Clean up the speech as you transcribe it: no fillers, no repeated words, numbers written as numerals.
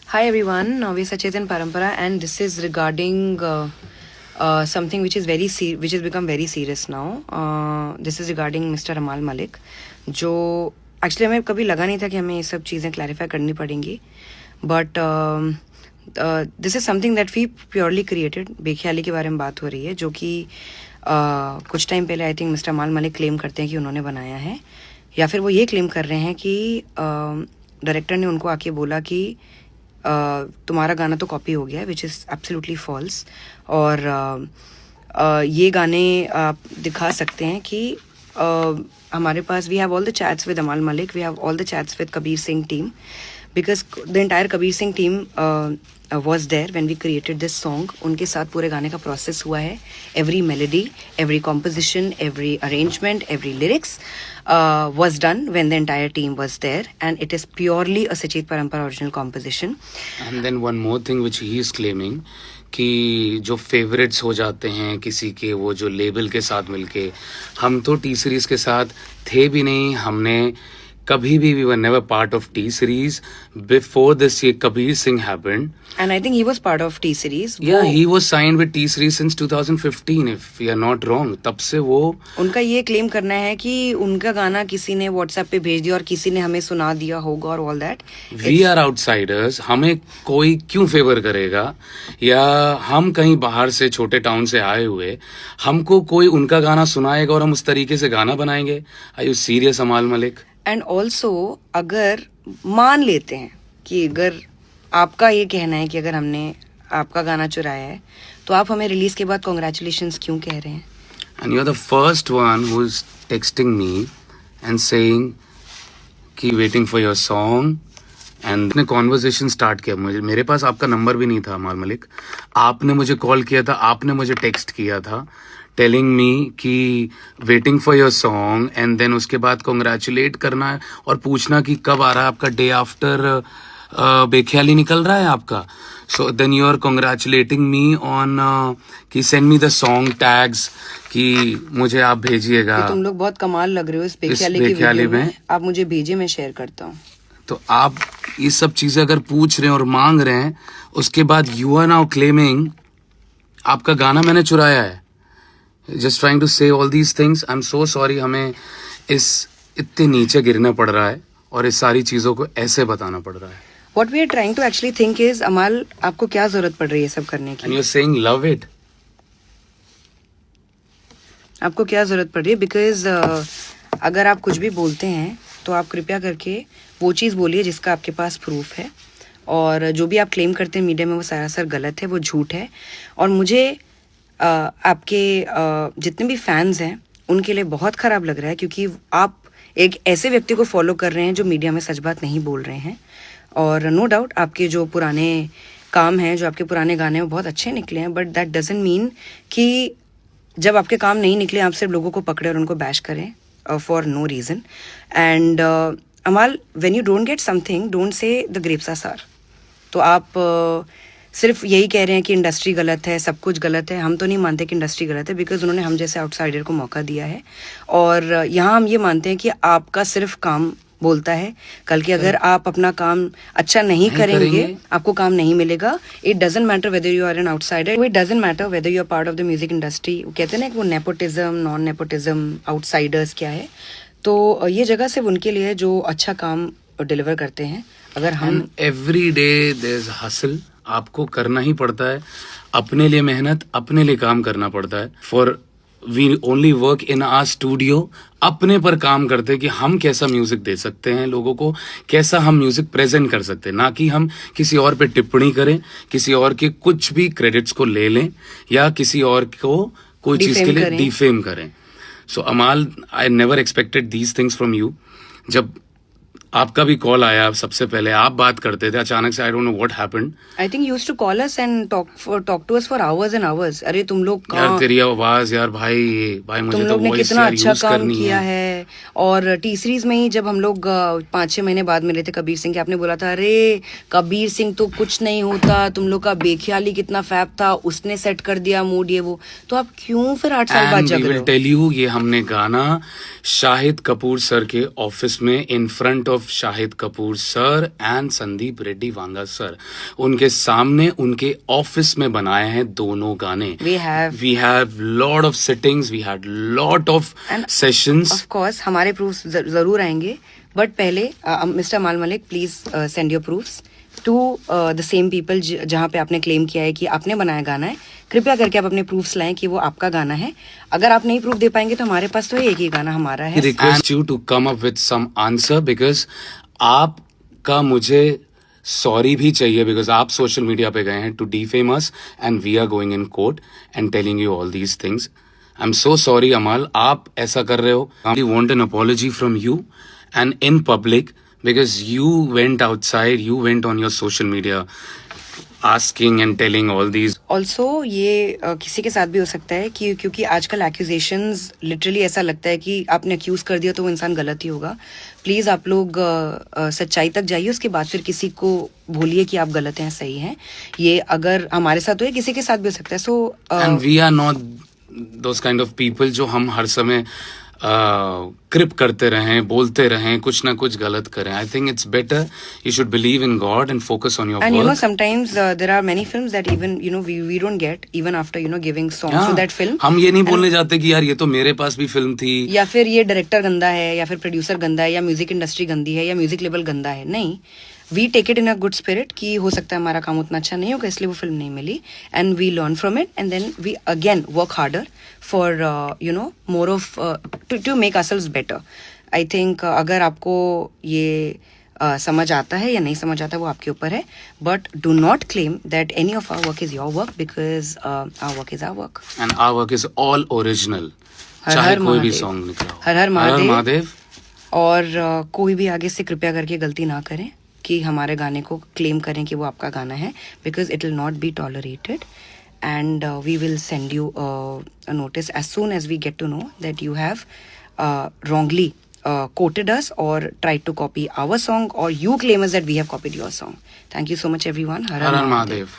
Hi everyone, we are Sachetan Parampara and this is regarding something which is which has become very serious now. This is regarding Mr. Amal Malik, जो actually हमें कभी लगा नहीं था कि हमें ये सब चीज़ें क्लैरिफाई करनी पड़ेंगी, but this is something that we purely created. Bekhayali के बारे में बात हो रही है, जो कि कुछ टाइम पहले आई थिंक मिस्टर अमाल मलिक क्लेम करते हैं कि उन्होंने बनाया है, या फिर वो ये क्लेम कर रहे हैं कि डायरेक्टर ने उनको आके बोला कि तुम्हारा गाना तो कॉपी हो गया है, विच इज़ एब्सोल्युटली फॉल्स. और ये गाने आप दिखा सकते हैं कि हमारे पास we have all the chats with Amaal Malik, we have all the chats with Kabir Singh team, because the entire Kabir Singh team was there when we created this song. उनके साथ पूरे गाने का प्रोसेस हुआ है. Every melody, every composition, every arrangement, every lyrics was done when the entire team was there, and it is purely a Sachit Parampara original composition. And then one more thing which he is claiming कि जो favourites हो जाते हैं किसी के, वो जो label के साथ मिलके, हम तो टी सीरीज के साथ थे भी नहीं. हमने कभी भी, we were never part of T series before this ये Kabir Singh happened. And I think he was part of T series. Yeah, he was signed with T series since 2015 if we are not wrong. तब से वो, उनका ये claim करना है कि उनका गाना किसी ने व्हाट्सएप पे भेज दिया और किसी ने हमें सुना दिया होगा और all that. We are outsiders. हमें कोई क्यों फेवर करेगा, या हम कहीं बाहर से छोटे टाउन से आए हुए, हमको कोई उनका गाना सुनाएगा और हम उस तरीके से गाना बनाएंगे? Are you serious अमाल मलिक? एंड ऑल्सो अगर मान लेते हैं कि अगर आपका ये कहना है कि अगर हमने आपका गाना चुराया है, तो आप हमें रिलीज के बाद कॉन्ग्रेचुलेशंस क्यों कह रहे हैं? And you're the first one who's texting me and saying कि waiting for your song, and ने कॉन्वर्जेशन स्टार्ट किया. मेरे पास आपका नंबर भी नहीं था अमाल मलिक. आपने मुझे कॉल किया था, आपने मुझे टेक्स्ट किया था टेलिंग मी कि waiting for your song, and then उसके बाद कॉन्ग्रेचुलेट करना है और पूछना कि कब आ रहा है आपका डे आफ्टर बेख्याली निकल रहा है आपका. So then you are congratulating me on कि send me the song tags कि मुझे आप भेजिएगा. तुम लोग बहुत कमाल लग रहे हो इस बेख्याली की वीडियो में. आप मुझे भेजिए, मैं शेयर करता हूँ. तो आप ये सब चीजें अगर पूछ रहे हैं और मांग रहे हैं, उसके बाद यू आर नाउ क्लेमिंग आपका गाना मैंने चुराया है. जस्ट ट्राइंग टू से all these things. I am so sorry. हमें इस इतने नीचे गिरना पड़ रहा है और इस सारी चीजों को ऐसे बताना पड़ रहा है. What we are trying to actually think is, अमाल आपको क्या जरूरत पड़ रही है सब करने की? And you're saying love it. आपको क्या जरूरत पड़ रही है? बिकॉज अगर आप कुछ भी बोलते हैं तो आप कृपया करके वो चीज़ बोलिए जिसका आपके पास प्रूफ है. और जो भी आप क्लेम करते हैं मीडिया में, वो सरासर गलत है, वो झूठ है. और मुझे आपके जितने भी फैंस हैं उनके लिए बहुत ख़राब लग रहा है, क्योंकि आप एक ऐसे व्यक्ति को फॉलो कर रहे हैं जो मीडिया में सच बात नहीं बोल रहे हैं. और नो डाउट आपके जो पुराने काम हैं, जो आपके पुराने गाने हैं, वो बहुत अच्छे निकले हैं, बट दैट डजंट मीन कि जब आपके काम नहीं निकले आप सिर्फ लोगों को पकड़े और उनको बैश करें for no reason. And Amaal, when you don't get something, don't say the grapes are sour. तो आप सिर्फ यही कह रहे हैं कि इंडस्ट्री गलत है, सब कुछ गलत है. हम तो नहीं मानते कि इंडस्ट्री गलत है, बिकॉज उन्होंने हम जैसे आउटसाइडर को मौका दिया है. और यहाँ हम ये मानते हैं कि आपका सिर्फ काम बोलता है. कल के अगर आप अपना काम अच्छा नहीं करेंगे, आपको काम नहीं मिलेगा. It doesn't matter whether you are an outsider, it doesn't matter whether you are part of the music industry. कहते हैं ना कि वो नेपोटिज्म, नॉन नेपोटिज्म, आउटसाइडर्स क्या है. तो ये जगह सिर्फ उनके लिए जो अच्छा काम डिलीवर करते हैं. अगर हम every day there is hustle, आपको करना ही पड़ता है. अपने लिए मेहनत, अपने लिए काम करना पड़ता है. For we only work in our studio. अपने पर काम करते हैं कि हम कैसा म्यूजिक दे सकते हैं लोगों को, कैसा हम म्यूजिक प्रेजेंट कर सकते हैं. ना कि हम किसी और पे टिप्पणी करें, किसी और के कुछ भी क्रेडिट्स को ले लें, या किसी और को कोई चीज के लिए डिफेम करें. सो अमाल, I never expected these things from you. जब आपका भी कॉल आया, सबसे पहले आप बात करते थे, अचानक से I don't know what happened. I think used to call us and talk to us for hours and hours. अरे तुम लोग यार, तेरी आवाज यार, भाई मुझे तुम तो लोग ने वॉइस कितना यार अच्छा यूज काम करनी किया है. और टी सीरीज में ही जब हम लोग 5-6 महीने बाद मिले थे कबीर सिंह के, आपने बोला था अरे कबीर सिंह तो कुछ नहीं होता, तुम लोग का बेख्याली कितना फैब था, उसने सेट कर दिया मूड, ये वो. तो आप क्यों फिर 8 साल बाद जग रहे हो? टेल यू, ये हमने गाना शाहिद कपूर सर के ऑफिस में in front of Shahid Kapoor sir and Sandeep Reddy Vanga sir. उनके सामने उनके ऑफिस में बनाए हैं दोनों गाने. We have lot of sittings, we had lot of sessions. Of course हमारे proofs जरूर आएंगे, but पहले Mr. Amal Malik please send your proofs to the same people जहाँ पे आपने क्लेम किया है कि आपने बनाया गाना है. कृपया करके आप अपने प्रूफ्स लाएं कि वो आपका गाना है. अगर आप नहीं प्रूफ दे पाएंगे तो हमारे पास तो एक ही गाना हमारा है. Request you to come up with some answer because आपका मुझे सॉरी भी चाहिए because आप सोशल मीडिया पे गए हैं to defame us and we are going in court and telling you all these things. I'm so sorry Amal, आप ऐसा कर रहे हो. I want an apology from you and in public because you went outside, you went on your social media asking and telling all these. Also ये किसी के साथ भी हो सकता है कि क्योंकि आजकल एक्यूजेशंस लिटरली ऐसा लगता है कि आपने अक्यूज कर दिया तो वो इंसान गलत ही होगा. प्लीज आप लोग सच्चाई तक जाइए, उसके बाद फिर किसी को भूलिए कि आप गलत हैं सही हैं. ये अगर हमारे साथ हो या किसी के साथ भी हो सकता है. सो and we are not those kind of people जो हम हर समय क्रिप करते रहें, बोलते रहें, कुछ ना कुछ गलत करें. I think it's better you should believe in God and focus on your and work. you know sometimes there are many films that even we don't get even after giving songs to that film. हम ये नहीं बोलने जाते कि यार ये तो मेरे पास भी फिल्म थी, या फिर ये डायरेक्टर गंदा है, या फिर प्रोड्यूसर गंदा है, या म्यूजिक इंडस्ट्री गंदी है, या म्यूजिक लेवल गंदा है. नहीं, we take it in a good spirit कि हो सकता है हमारा काम उतना अच्छा नहीं होगा इसलिए वो फिल्म नहीं मिली, and we learn from it and then we again work harder for more of to make ourselves better. I think अगर आपको ये समझ आता है या नहीं समझ आता वो आपके ऊपर है, but do not claim that any of our work is your work because our work is our work and our work is all original. चाहे कोई भी सॉन्ग निकला हो. हर हर महादेव. और कोई भी आगे से कृपया करके गलती ना करें कि हमारे गाने को क्लेम करें कि वो आपका गाना है, because it will not be tolerated and we will send you a notice as soon as we get to know that you have wrongly quoted us or tried to copy our song, or you claim us that we have copied your song. Thank you so much everyone. Har Har Mahadev.